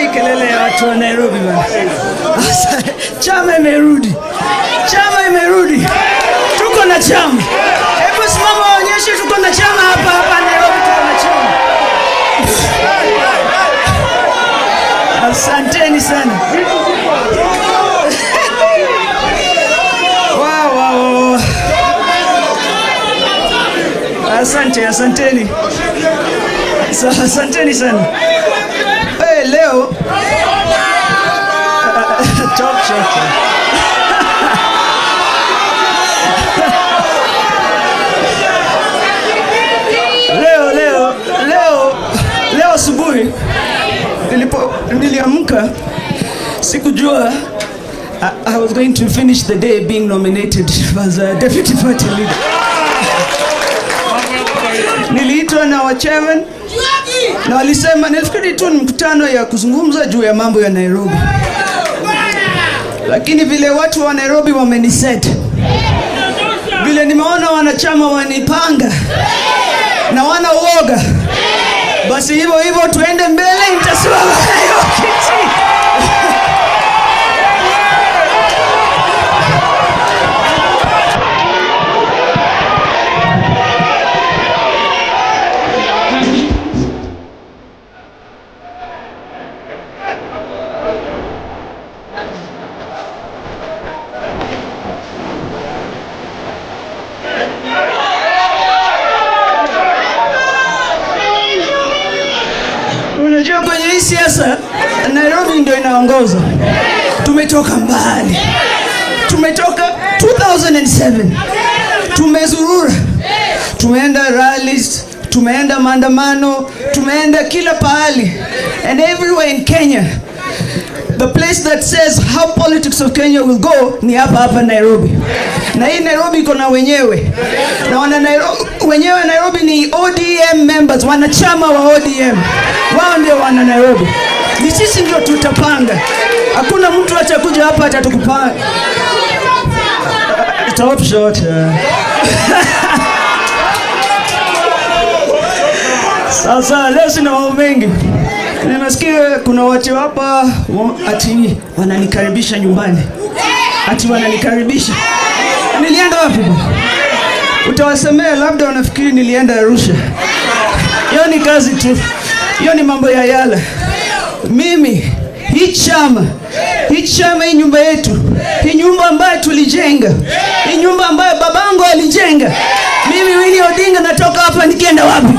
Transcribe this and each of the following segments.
hii kelele ya watu wa Nairobi bwana. Chama imerudi. Chama imerudi. Tuko na chama. Hebu simama waonyeshe tuko na chama hapa Nairobi, tuko na chama. Asanteni sana. Wow. Asanteni. Asanteni sana. Hey, leo top shot. Leo asubuhi niliamka, sikujua I was going to finish the day being nominated as a deputy party leader. Niliitwa na wa chairman na walisema nafikiri tu ni mkutano ya kuzungumza juu ya mambo ya Nairobi. Lakini vile watu wa Nairobi wameniset, vile nimeona wanachama wanipanga na wana uoga, basi hivyo tuende mbele, nitasimama hiyo kiti. Unajua kwenye hii siasa Nairobi ndio inaongoza. Tumetoka mbali. Tumetoka 2007. Tumezurura. Tumeenda rallies, tumeenda maandamano, tumeenda kila pahali. And everywhere in Kenya, the place that says how politics of Kenya will go ni hapa Nairobi. Na hii Nairobi iko na wenyewe. Na wenyewe Nairobi ni ODM members, wanachama wa ODM. Wao ndio wana Nairobi. Ni sisi ndio tutapanga. Hakuna mtu atakuja hapa atatukupanga. Top shot. Sasa leo sina mambo mengi. Nimesikia kuna watu hapa ati wananikaribisha nyumbani. Ati wananikaribisha. Nilienda wapi? Utawasemea labda wanafikiri nilienda Arusha. Hiyo ni kazi tu. Hiyo ni mambo ya yala. Mimi hii chama hii nyumba yetu, hii nyumba ambayo tulijenga, hii nyumba ambayo babangu alijenga. Mimi Winnie Odinga natoka hapa nikienda wapi?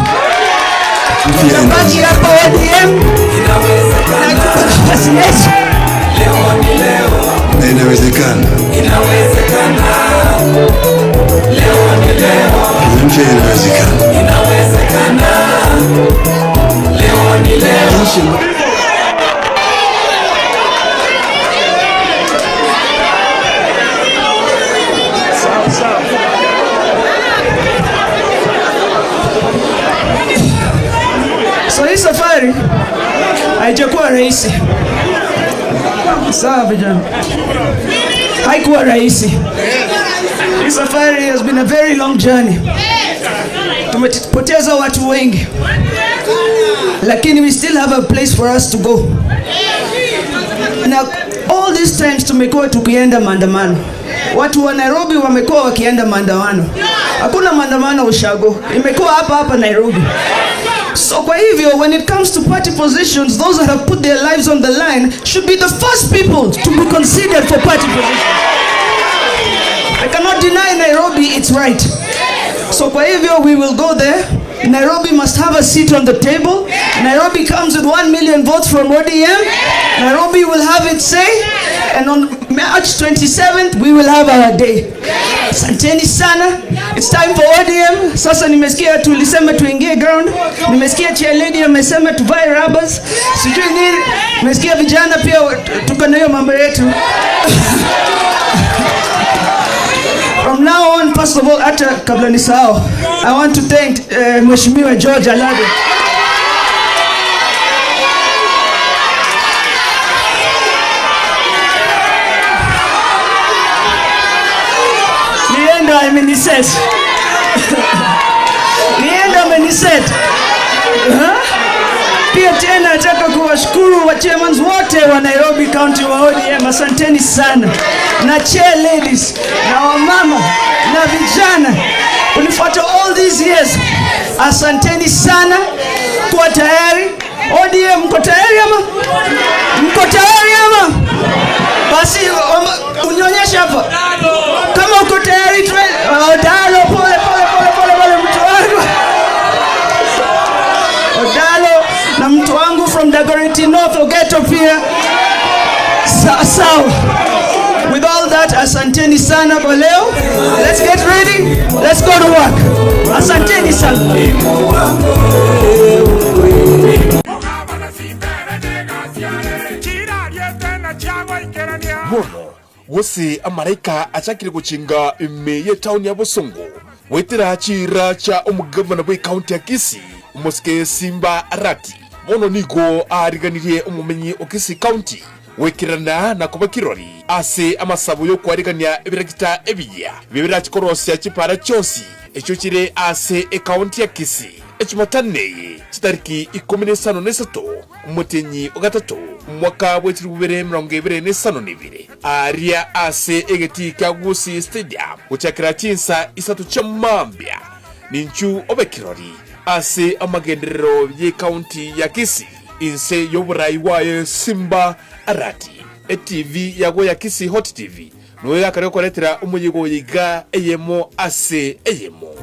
Nitabaki hapa ODM. Leo ni leo. Inawezekana. Leo ni leo. Inawezekana. Leo ni leo. So hii safari haijakuwa rahisi. Sawa vijana. Haikuwa rahisi. Hii safari has been a very long journey. Tumepoteza watu wengi. Lakini we still have a place for us to go. Now all these times tumekuwa tukienda maandamano. Watu wa Nairobi wamekuwa wakienda maandamano. Hakuna maandamano Ushago. Imekuwa hapa Nairobi. So kwa hivyo, when it comes to party positions, those that have put their lives on the line should be the first people to be considered for party positions. I cannot deny Nairobi its right. So kwa hivyo, we will go there. Nairobi must have a seat on the table. Nairobi comes with 1 million votes from ODM. Nairobi will have its say. And on March 27th, we will have our day. Asanteni sana. It's time for ODM. Sasa nimesikia tulisema tuingie ground. Nimesikia chairlady amesema tuvae rubbers. Sijui nini. Nimesikia vijana pia tuko na hiyo mambo yetu. From now on, first of all, hata kabla nisahau, I want to thank Mheshimiwa George Alade. Nienda ameniset. Pia tena nataka kuwashukuru wa chairmans wote wa Nairobi County wa ODM. Asanteni sana. Na chair ladies, na wamama, na vijana. Unifuata all these years. Asanteni sana kwa tayari. ODM mko tayari ama? Mko tayari ama? Basi unionyeshe hapa. Kama uko tayari Odalo, pole mtu wangu. Odalo na mtu wangu from Dagoretti North Ogeto pia. Sawa. With all that, asanteni sana kwa leo. Let's get ready. Let's go to work. Asanteni sana. Bono wose Amerika achakire guchinga imeye town ya Bosongo wetera chira cha umugavana bwe county ya Kisii Muske Simba Arati. Bono nigo ariganirie umumenyi okisi county wekirana na kuba kirori ase amasabu yo kwarigania ebiragita ebiya bibira chikorosya chipara chosi echo kire ase county ya Kisii echimatane chitariki 13 umutenyi ogatatu mwaka bwetiri 2022 aria ase egeti kagusi stadium uchakira chinsa isatu chamambya ninchu obekirori ase amagenderero ye county ya Kisii inse yoburai waye Simba Arati TV yago ya Kisii Hot TV noya kare koletera umuyigo yiga eyemo ase eyemo.